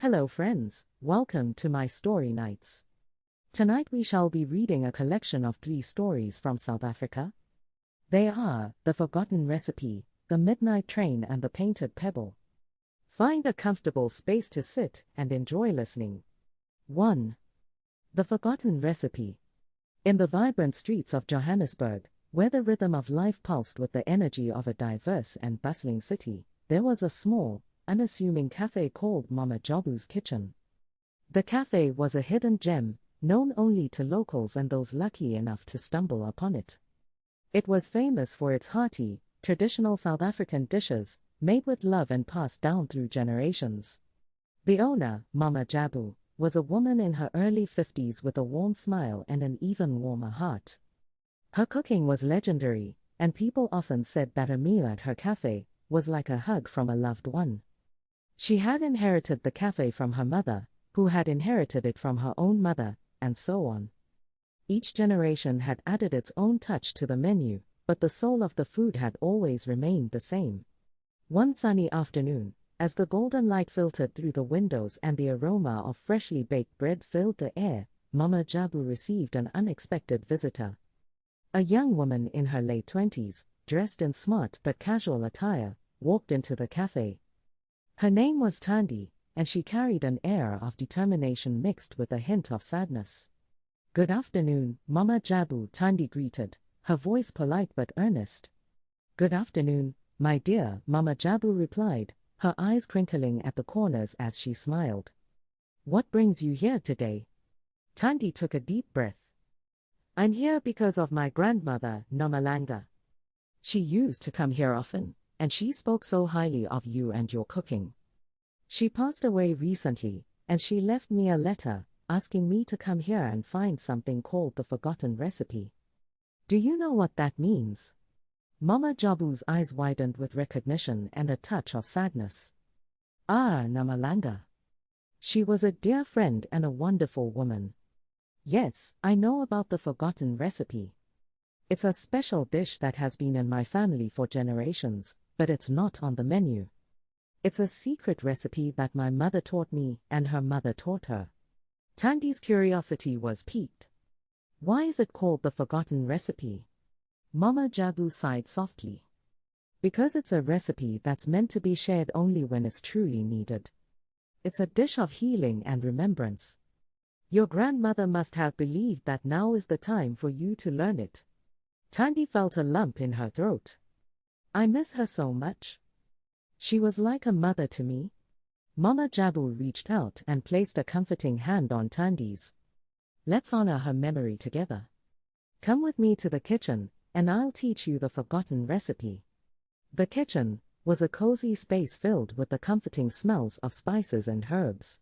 Hello friends, welcome to my story nights. Tonight we shall be reading a collection of 3 stories from South Africa. They are The Forgotten Recipe, The Midnight Train and The Painted Pebble. Find a comfortable space to sit and enjoy listening. 1. The Forgotten Recipe. In the vibrant streets of Johannesburg, where the rhythm of life pulsed with the energy of a diverse and bustling city, there was a small, unassuming cafe called Mama Jabu's Kitchen. The cafe was a hidden gem, known only to locals and those lucky enough to stumble upon it. It was famous for its hearty, traditional South African dishes, made with love and passed down through generations. The owner, Mama Jabu, was a woman in her early 50s with a warm smile and an even warmer heart. Her cooking was legendary, and people often said that a meal at her cafe was like a hug from a loved one. She had inherited the cafe from her mother, who had inherited it from her own mother, and so on. Each generation had added its own touch to the menu, but the soul of the food had always remained the same. One sunny afternoon, as the golden light filtered through the windows and the aroma of freshly baked bread filled the air, Mama Jabu received an unexpected visitor. A young woman in her late 20s, dressed in smart but casual attire, walked into the cafe. Her name was Thandi, and she carried an air of determination mixed with a hint of sadness. "Good afternoon, Mama Jabu," Thandi greeted, her voice polite but earnest. "Good afternoon, my dear," Mama Jabu replied, her eyes crinkling at the corners as she smiled. "What brings you here today?" Thandi took a deep breath. "I'm here because of my grandmother, Nomalanga. She used to come here often, and she spoke so highly of you and your cooking. She passed away recently, and she left me a letter, asking me to come here and find something called the Forgotten Recipe. Do you know what that means?" Mama Jabu's eyes widened with recognition and a touch of sadness. "Ah, Nomalanga. She was a dear friend and a wonderful woman. Yes, I know about the Forgotten Recipe. It's a special dish that has been in my family for generations, but it's not on the menu. It's a secret recipe that my mother taught me and her mother taught her." Thandi's curiosity was piqued. "Why is it called the Forgotten Recipe?" Mama Jabu sighed softly. "Because it's a recipe that's meant to be shared only when it's truly needed. It's a dish of healing and remembrance. Your grandmother must have believed that now is the time for you to learn it." Thandi felt a lump in her throat. "I miss her so much. She was like a mother to me." Mama Jabu reached out and placed a comforting hand on Thandi's. "Let's honor her memory together. Come with me to the kitchen, and I'll teach you the Forgotten Recipe." The kitchen was a cozy space filled with the comforting smells of spices and herbs.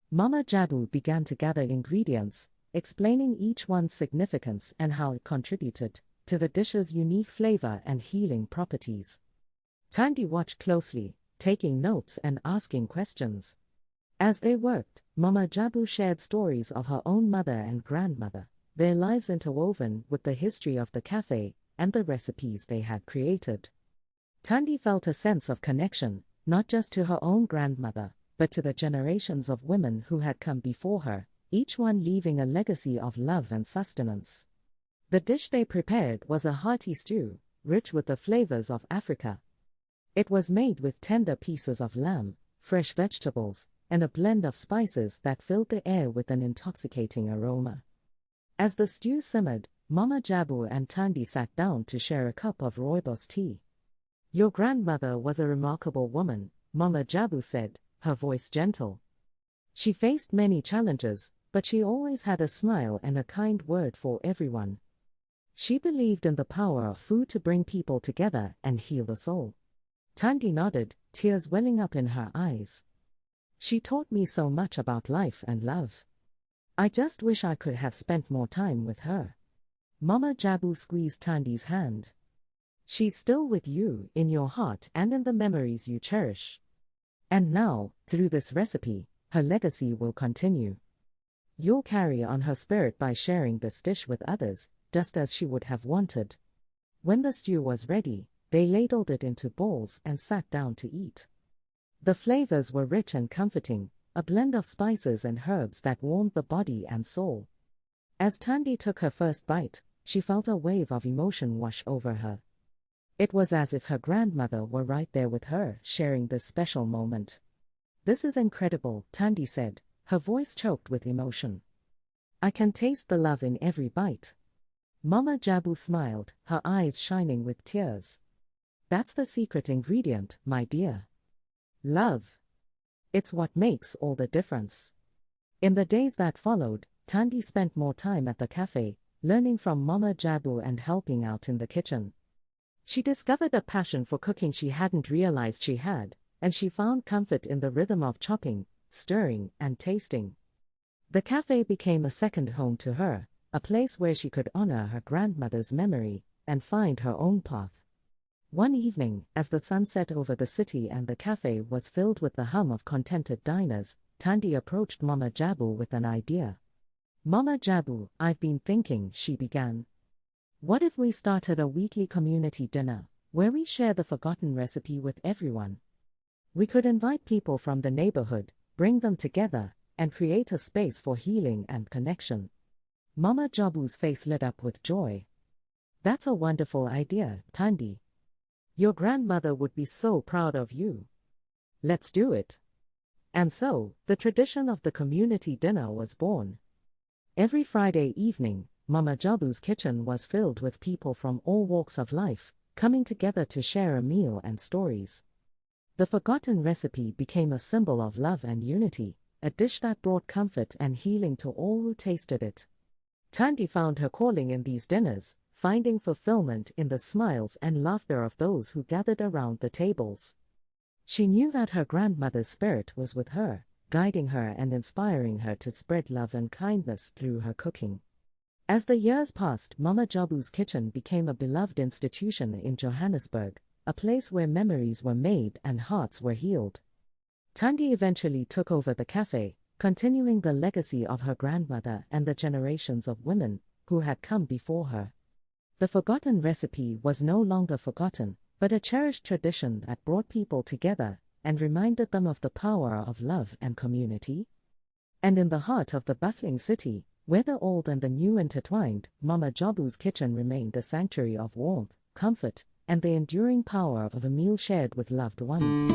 Mama Jabu began to gather ingredients, explaining each one's significance and how it contributed to the dish's unique flavor and healing properties. Thandi watched closely, taking notes and asking questions. As they worked, Mama Jabu shared stories of her own mother and grandmother, their lives interwoven with the history of the cafe and the recipes they had created. Thandi felt a sense of connection, not just to her own grandmother, but to the generations of women who had come before her, each one leaving a legacy of love and sustenance. The dish they prepared was a hearty stew, rich with the flavors of Africa. It was made with tender pieces of lamb, fresh vegetables, and a blend of spices that filled the air with an intoxicating aroma. As the stew simmered, Mama Jabu and Thandi sat down to share a cup of rooibos tea. "Your grandmother was a remarkable woman," Mama Jabu said, her voice gentle. "She faced many challenges, but she always had a smile and a kind word for everyone. She believed in the power of food to bring people together and heal the soul." Thandi nodded, tears welling up in her eyes. "She taught me so much about life and love. I just wish I could have spent more time with her." Mama Jabu squeezed Thandi's hand. "She's still with you, in your heart and in the memories you cherish. And now, through this recipe, her legacy will continue. You'll carry on her spirit by sharing this dish with others, just as she would have wanted." When the stew was ready, they ladled it into bowls and sat down to eat. The flavors were rich and comforting, a blend of spices and herbs that warmed the body and soul. As Thandi took her first bite, she felt a wave of emotion wash over her. It was as if her grandmother were right there with her, sharing this special moment. "This is incredible," Thandi said, her voice choked with emotion. "I can taste the love in every bite." Mama Jabu smiled, her eyes shining with tears. "That's the secret ingredient, my dear. Love. It's what makes all the difference." In the days that followed, Thandi spent more time at the cafe, learning from Mama Jabu and helping out in the kitchen. She discovered a passion for cooking she hadn't realized she had, and she found comfort in the rhythm of chopping, stirring, and tasting. The cafe became a second home to her, a place where she could honor her grandmother's memory and find her own path. One evening, as the sun set over the city and the cafe was filled with the hum of contented diners, Thandi approached Mama Jabu with an idea. "Mama Jabu, I've been thinking," she began. "What if we started a weekly community dinner, where we share the forgotten recipe with everyone? We could invite people from the neighborhood, bring them together, and create a space for healing and connection." Mama Jabu's face lit up with joy. "That's a wonderful idea, Thandi. Your grandmother would be so proud of you. Let's do it." And so, the tradition of the community dinner was born. Every Friday evening, Mama Jabu's kitchen was filled with people from all walks of life, coming together to share a meal and stories. The forgotten recipe became a symbol of love and unity, a dish that brought comfort and healing to all who tasted it. Thandi found her calling in these dinners, finding fulfillment in the smiles and laughter of those who gathered around the tables. She knew that her grandmother's spirit was with her, guiding her and inspiring her to spread love and kindness through her cooking. As the years passed, Mama Jabu's kitchen became a beloved institution in Johannesburg, a place where memories were made and hearts were healed. Thandi eventually took over the cafe, continuing the legacy of her grandmother and the generations of women who had come before her. The forgotten recipe was no longer forgotten, but a cherished tradition that brought people together and reminded them of the power of love and community. And in the heart of the bustling city, where the old and the new intertwined, Mama Jabu's kitchen remained a sanctuary of warmth, comfort, and the enduring power of a meal shared with loved ones.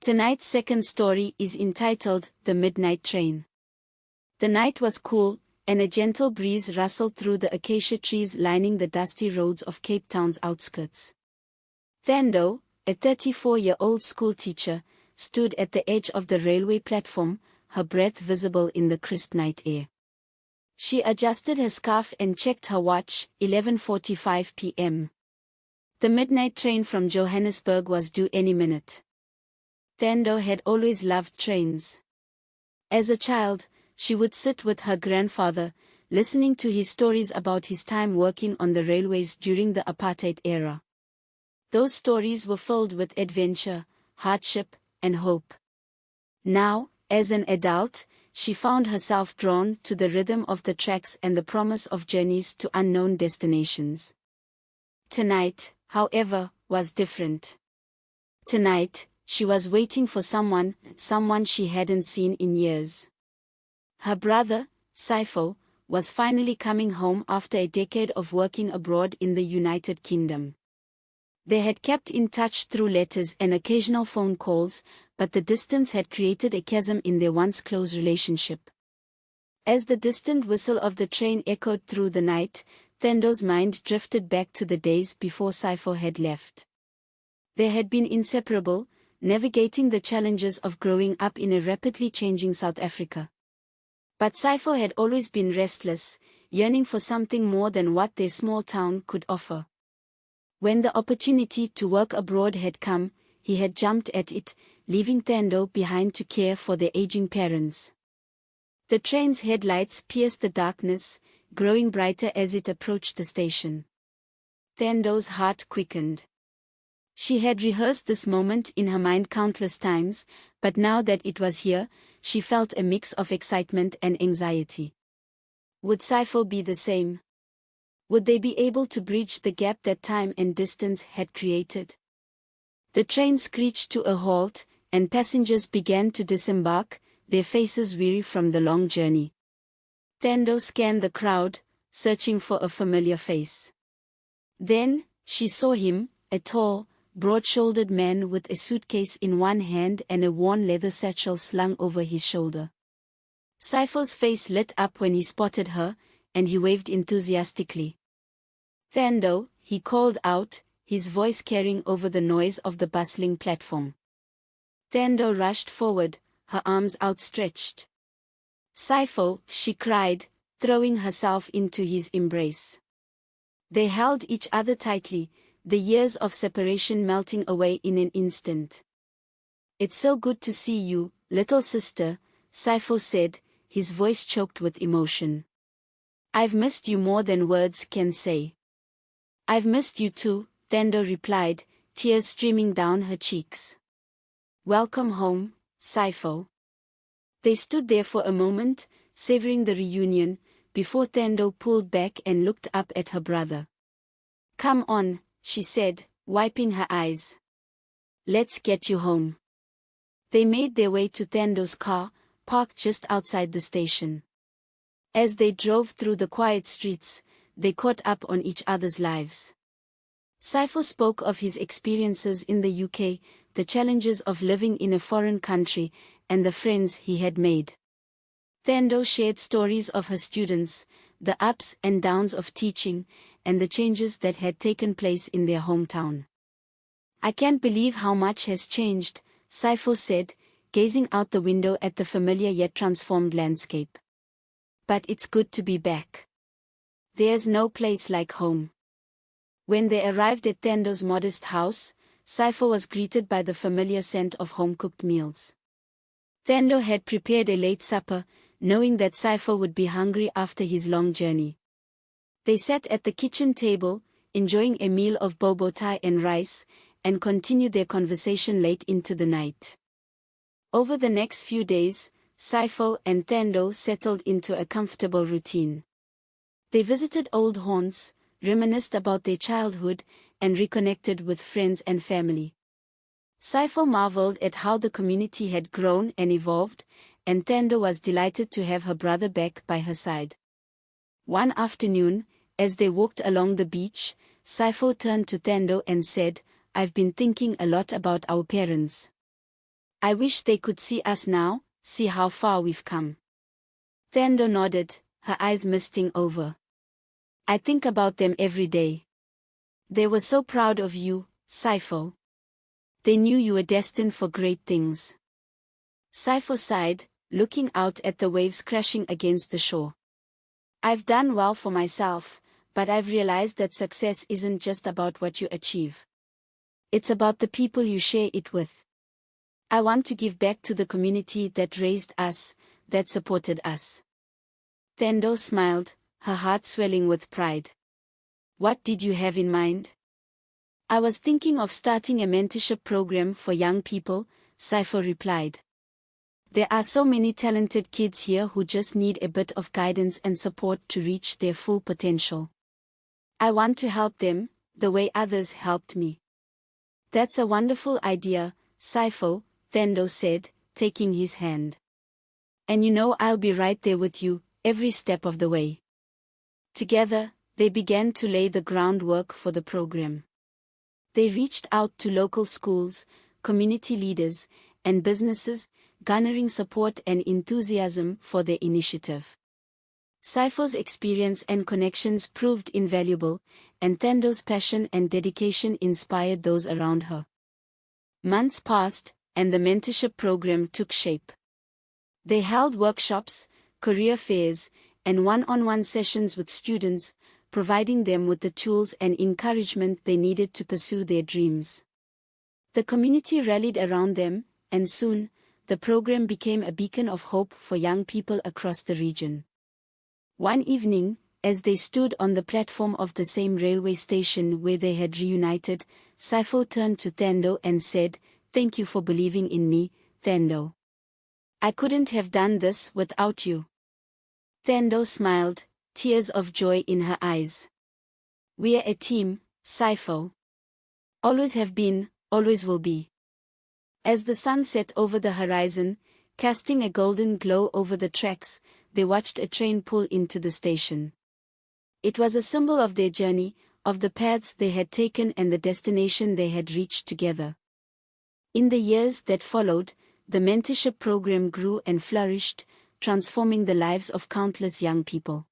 Tonight's second story is entitled The Midnight Train. The night was cool, and a gentle breeze rustled through the acacia trees lining the dusty roads of Cape Town's outskirts. Thando, a 34-year-old schoolteacher, stood at the edge of the railway platform, her breath visible in the crisp night air. She adjusted her scarf and checked her watch, 11:45 p.m. The midnight train from Johannesburg was due any minute. Thando had always loved trains. As a child, she would sit with her grandfather, listening to his stories about his time working on the railways during the apartheid era. Those stories were filled with adventure, hardship, and hope. Now, as an adult, she found herself drawn to the rhythm of the tracks and the promise of journeys to unknown destinations. Tonight, however, was different. Tonight, she was waiting for someone she hadn't seen in years. Her brother, Saifo, was finally coming home after a decade of working abroad in the United Kingdom. They had kept in touch through letters and occasional phone calls, but the distance had created a chasm in their once close relationship. As the distant whistle of the train echoed through the night, Thando's mind drifted back to the days before Saifo had left. They had been inseparable, navigating the challenges of growing up in a rapidly changing South Africa. But Saifo had always been restless, yearning for something more than what their small town could offer. When the opportunity to work abroad had come, he had jumped at it, leaving Thando behind to care for their aging parents. The train's headlights pierced the darkness, growing brighter as it approached the station. Thando's heart quickened. She had rehearsed this moment in her mind countless times, but now that it was here, she felt a mix of excitement and anxiety. Would Saifo be the same? Would they be able to bridge the gap that time and distance had created? The train screeched to a halt, and passengers began to disembark, their faces weary from the long journey. Thando scanned the crowd, searching for a familiar face. Then, she saw him, a tall, broad-shouldered man with a suitcase in one hand and a worn leather satchel slung over his shoulder. Saifo's face lit up when he spotted her, and he waved enthusiastically. "Thando," he called out, his voice carrying over the noise of the bustling platform. Thando rushed forward, her arms outstretched. "Saifo," she cried, throwing herself into his embrace. They held each other tightly, the years of separation melting away in an instant. "It's so good to see you, little sister," Saifo said, his voice choked with emotion. "I've missed you more than words can say." "I've missed you too," Thando replied, tears streaming down her cheeks. "Welcome home, Saifo." They stood there for a moment, savoring the reunion, before Thando pulled back and looked up at her brother. "Come on," she said, wiping her eyes. "Let's get you home." They made their way to Thando's car, parked just outside the station. As they drove through the quiet streets, they caught up on each other's lives. Saifo spoke of his experiences in the UK, the challenges of living in a foreign country, and the friends he had made. Thando shared stories of her students, the ups and downs of teaching, and the changes that had taken place in their hometown. "I can't believe how much has changed," Saifo said, gazing out the window at the familiar yet transformed landscape. "But it's good to be back. There's no place like home." When they arrived at Thando's modest house, Saifo was greeted by the familiar scent of home-cooked meals. Thando had prepared a late supper, knowing that Saifo would be hungry after his long journey. They sat at the kitchen table, enjoying a meal of bobo thai and rice, and continued their conversation late into the night. Over the next few days, Saifo and Thando settled into a comfortable routine. They visited old haunts, reminisced about their childhood, and reconnected with friends and family. Saifo marveled at how the community had grown and evolved, and Thando was delighted to have her brother back by her side. One afternoon, as they walked along the beach, Saifo turned to Thando and said, "I've been thinking a lot about our parents. I wish they could see us now, see how far we've come." Thando nodded, her eyes misting over. "I think about them every day. They were so proud of you, Saifo. they knew you were destined for great things. Saifo sighed, looking out at the waves crashing against the shore. I've done well for myself, but I've realized that success isn't just about what you achieve. It's about the people you share it with. I want to give back to the community that raised us, that supported us. Thando smiled, her heart swelling with pride. What did you have in mind? I was thinking of starting a mentorship program for young people, Saifo replied. There are so many talented kids here who just need a bit of guidance and support to reach their full potential. I want to help them, the way others helped me. That's a wonderful idea, Saifo, Thando said, taking his hand. And you know I'll be right there with you, every step of the way. Together, they began to lay the groundwork for the program. They reached out to local schools, community leaders, and businesses, garnering support and enthusiasm for their initiative. Saifo's experience and connections proved invaluable, and Thando's passion and dedication inspired those around her. Months passed, and the mentorship program took shape. They held workshops, career fairs, and one-on-one sessions with students, providing them with the tools and encouragement they needed to pursue their dreams. The community rallied around them, and soon, the program became a beacon of hope for young people across the region. One evening, as they stood on the platform of the same railway station where they had reunited, Saifo turned to Thando and said, "Thank you for believing in me, Thando. I couldn't have done this without you." Thando smiled, tears of joy in her eyes. "We're a team, Saifo. Always have been, always will be." As the sun set over the horizon, casting a golden glow over the tracks, they watched a train pull into the station. It was a symbol of their journey, of the paths they had taken and the destination they had reached together. In the years that followed, the mentorship program grew and flourished, transforming the lives of countless young people.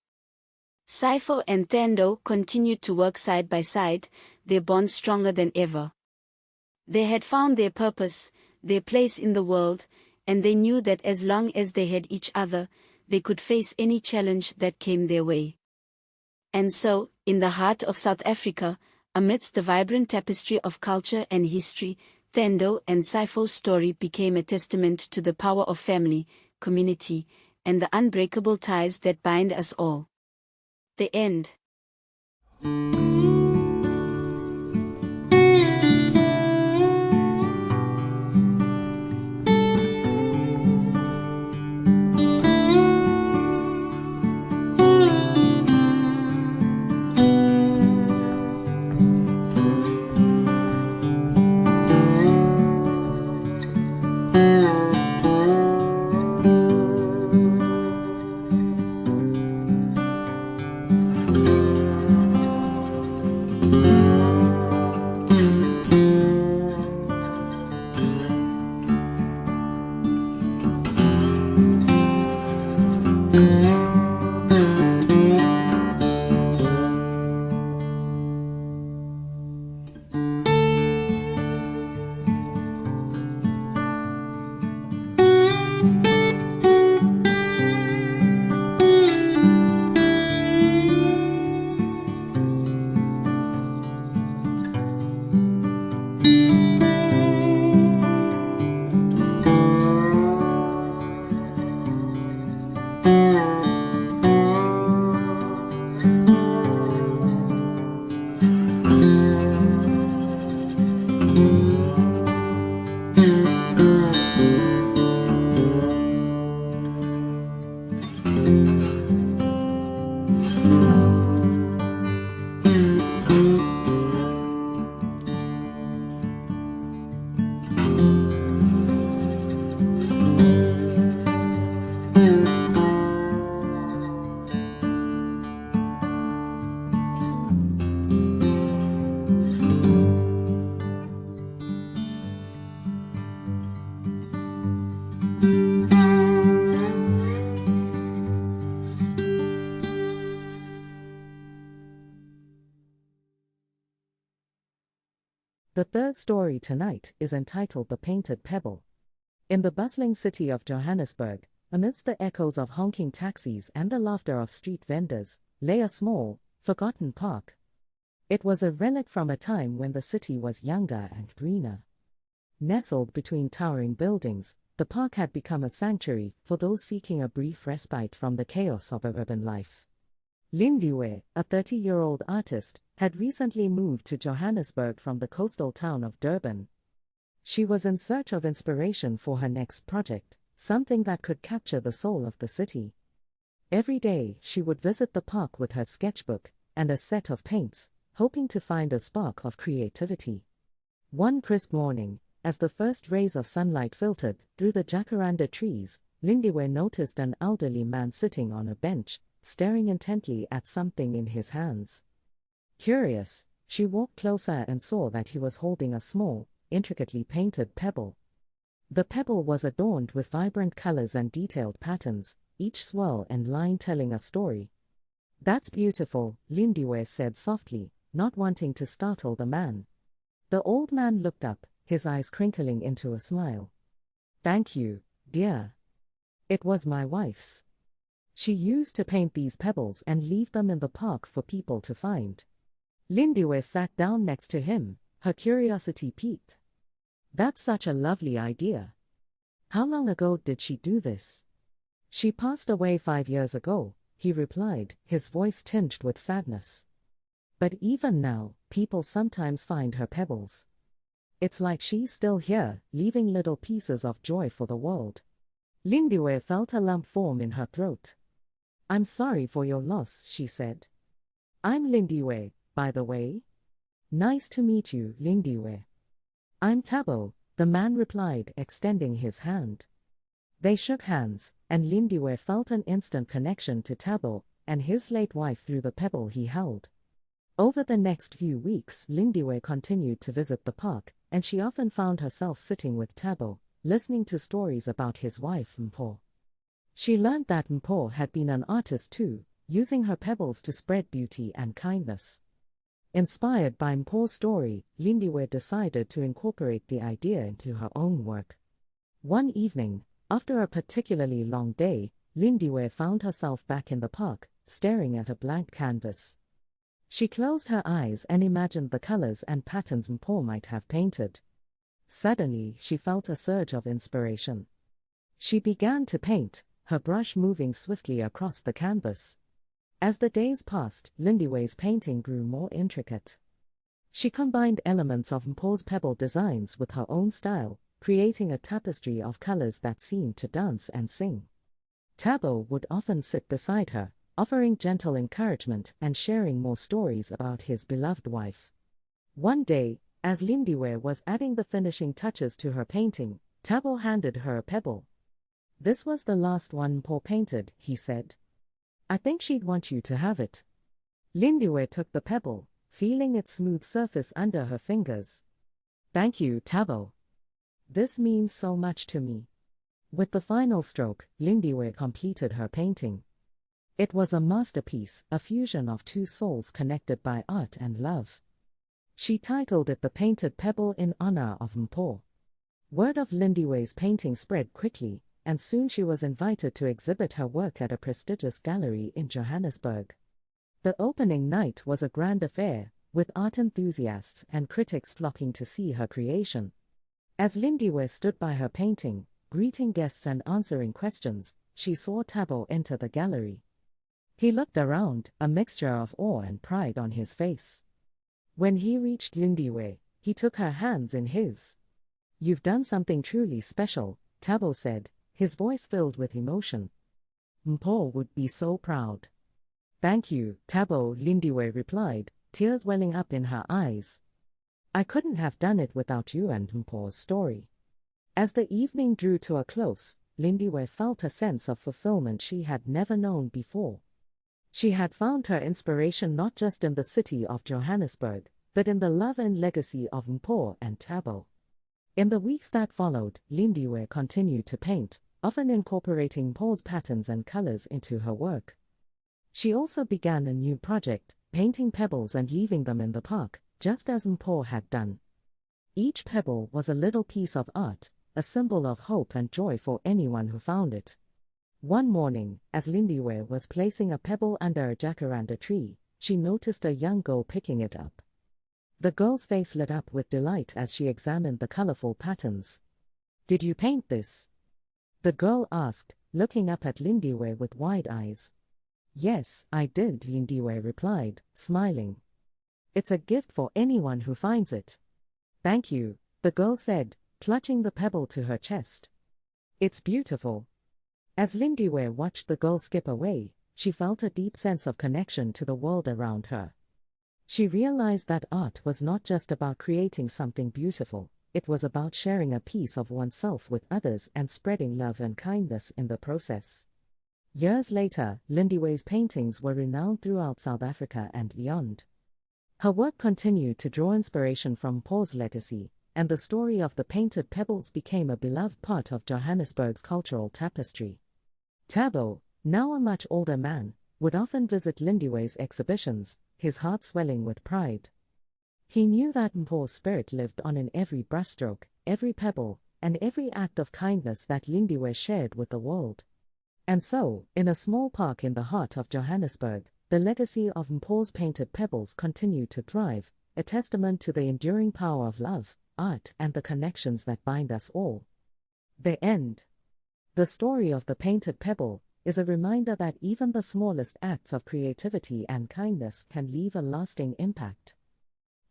Saifo and Thando continued to work side by side, their bond stronger than ever. They had found their purpose, their place in the world, and they knew that as long as they had each other, they could face any challenge that came their way. And so, in the heart of South Africa, amidst the vibrant tapestry of culture and history, Thando and Saifo's story became a testament to the power of family, community, and the unbreakable ties that bind us all. The end. The The third story tonight is entitled The Painted Pebble. In the bustling city of Johannesburg, amidst the echoes of honking taxis and the laughter of street vendors, lay a small, forgotten park. It was a relic from a time when the city was younger and greener. Nestled between towering buildings, the park had become a sanctuary for those seeking a brief respite from the chaos of urban life. Lindiwe, a 30-year-old artist, had recently moved to Johannesburg from the coastal town of Durban. She was in search of inspiration for her next project, something that could capture the soul of the city. Every day, she would visit the park with her sketchbook and a set of paints, hoping to find a spark of creativity. One crisp morning, as the first rays of sunlight filtered through the jacaranda trees, Lindiwe noticed an elderly man sitting on a bench, staring intently at something in his hands. Curious, she walked closer and saw that he was holding a small, intricately painted pebble. The pebble was adorned with vibrant colors and detailed patterns, each swirl and line telling a story. "That's beautiful," Lindiwe said softly, not wanting to startle the man. The old man looked up, his eyes crinkling into a smile. "Thank you, dear. It was my wife's. She used to paint these pebbles and leave them in the park for people to find." Lindiwe sat down next to him, her curiosity piqued. "That's such a lovely idea. How long ago did she do this?" "She passed away 5 years ago," he replied, his voice tinged with sadness. "But even now, people sometimes find her pebbles. It's like she's still here, leaving little pieces of joy for the world." Lindiwe felt a lump form in her throat. "I'm sorry for your loss," she said. "I'm Lindiwe, by the way." "Nice to meet you, Lindiwe." "I'm Tabo," the man replied, extending his hand. They shook hands, and Lindiwe felt an instant connection to Tabo and his late wife through the pebble he held. Over the next few weeks, Lindiwe continued to visit the park, and she often found herself sitting with Tabo, listening to stories about his wife Mpho. She learned that Mpho had been an artist too, using her pebbles to spread beauty and kindness. Inspired by Mpho's story, Lindiwe decided to incorporate the idea into her own work. One evening, after a particularly long day, Lindiwe found herself back in the park, staring at a blank canvas. She closed her eyes and imagined the colors and patterns Mpho might have painted. Suddenly, she felt a surge of inspiration. She began to paint, her brush moving swiftly across the canvas. As the days passed, Lindiwe's painting grew more intricate. She combined elements of Mpho's pebble designs with her own style, creating a tapestry of colors that seemed to dance and sing. Tabo would often sit beside her, offering gentle encouragement and sharing more stories about his beloved wife. One day, as Lindiwe was adding the finishing touches to her painting, Tabo handed her a pebble. "This was the last one Mpho painted," he said. "I think she'd want you to have it." Lindiwe took the pebble, feeling its smooth surface under her fingers. "Thank you, Tabo. This means so much to me." With the final stroke, Lindiwe completed her painting. It was a masterpiece, a fusion of two souls connected by art and love. She titled it The Painted Pebble in honor of Mpho. Word of Lindiwe's painting spread quickly, and soon she was invited to exhibit her work at a prestigious gallery in Johannesburg. The opening night was a grand affair, with art enthusiasts and critics flocking to see her creation. As Lindiwe stood by her painting, greeting guests and answering questions, she saw Tabo enter the gallery. He looked around, a mixture of awe and pride on his face. When he reached Lindiwe, he took her hands in his. "You've done something truly special," Tabo said, his voice filled with emotion. "Mpho would be so proud." "Thank you, Tabo," Lindiwe replied, tears welling up in her eyes. "I couldn't have done it without you and Mpho's story." As the evening drew to a close, Lindiwe felt a sense of fulfillment she had never known before. She had found her inspiration not just in the city of Johannesburg, but in the love and legacy of Mpho and Tabo. In the weeks that followed, Lindiwe continued to paint, often incorporating Mpho's patterns and colors into her work. She also began a new project, painting pebbles and leaving them in the park, just as Mpho had done. Each pebble was a little piece of art, a symbol of hope and joy for anyone who found it. One morning, as Lindiwe was placing a pebble under a jacaranda tree, she noticed a young girl picking it up. The girl's face lit up with delight as she examined the colorful patterns. "Did you paint this?" the girl asked, looking up at Lindiwe with wide eyes. "Yes, I did," Lindiwe replied, smiling. "It's a gift for anyone who finds it." "Thank you," the girl said, clutching the pebble to her chest. "It's beautiful." As Lindiwe watched the girl skip away, she felt a deep sense of connection to the world around her. She realized that art was not just about creating something beautiful, it was about sharing a piece of oneself with others and spreading love and kindness in the process. Years later, Lindiwe's paintings were renowned throughout South Africa and beyond. Her work continued to draw inspiration from Mpho's legacy, and the story of the painted pebbles became a beloved part of Johannesburg's cultural tapestry. Thabo, now a much older man, would often visit Lindiwe's exhibitions, his heart swelling with pride. He knew that Mpho's spirit lived on in every brushstroke, every pebble, and every act of kindness that Lindiwe shared with the world. And so, in a small park in the heart of Johannesburg, the legacy of Mpho's painted pebbles continued to thrive, a testament to the enduring power of love, art, and the connections that bind us all. The end. The story of the painted pebble is a reminder that even the smallest acts of creativity and kindness can leave a lasting impact.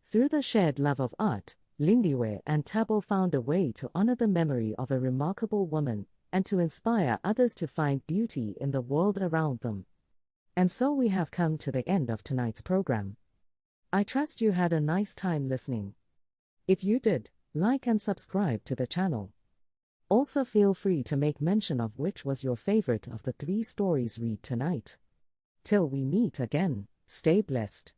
Through the shared love of art, Lindiwe and Thabo found a way to honor the memory of a remarkable woman and to inspire others to find beauty in the world around them. And so we have come to the end of tonight's program. I trust you had a nice time listening. If you did, like and subscribe to the channel. Also feel free to make mention of which was your favorite of the 3 stories read tonight. Till we meet again, stay blessed.